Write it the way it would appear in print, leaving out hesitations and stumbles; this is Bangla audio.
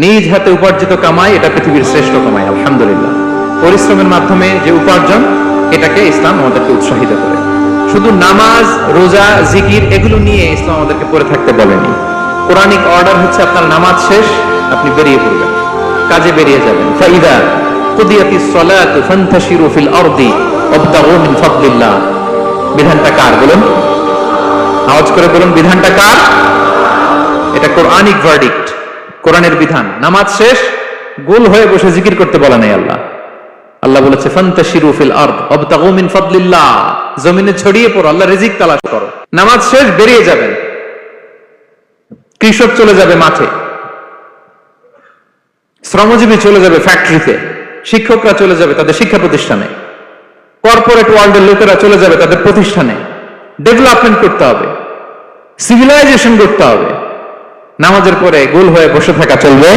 নিজ হাতে উপার্জিত কামাই এটা পৃথিবীর শ্রেষ্ঠ কামাই, আলহামদুলিল্লাহ। পরিশ্রমের মাধ্যমে যে উপার্জন, এটাকে ইসলাম আমাদেরকে উৎসাহিত করে। শুধু নামাজ, রোজা, জিকির এগুলো নিয়ে ইসলাম আমাদেরকে পড়ে থাকতে বলেনি। কোরআনিক অর্ডার হচ্ছে আপনার নামাজ শেষ, আপনি বেরিয়ে পড়বেন, কাজে বেরিয়ে যাবেন। ফাইদা কুদিয়াতিস সালাতু ফান্তাশিরু ফিল আরদি ওয়াবতাগু মিন ফাদলিল্লাহ। বিধানটা কার বলুন? আওয়াজ করে বলুন, বিধানটা কার? এটা কোরআনিক ভার্ডিক্ট, কোরআনের বিধান। নামাজ শেষ, গোল হয়ে বসে জিকির করতে বলা নাই আল্লাহ। আল্লাহ বলেছে ফান্তাশিরু ফিল আরদ ওয়াবতাগু মিন ফাদলিল্লাহ, জমিনে ছড়িয়ে পড়ো, আল্লাহ রিজিক তালাশ করো। নামাজ শেষ, বেরিয়ে যাবেন। কৃষক চলে যাবে মাঠে, শ্রমজীবী চলে যাবে ফ্যাক্টরিতে, শিক্ষকরা চলে যাবে তাদের শিক্ষা প্রতিষ্ঠানে, কর্পোরেট ওয়ার্ল্ডের লোকেরা চলে যাবে তাদের প্রতিষ্ঠানে। ডেভেলপমেন্ট করতে হবে, সিভিলাইজেশন করতে হবে। নামাজের পরে গোল হয়ে বসে থাকা চলবে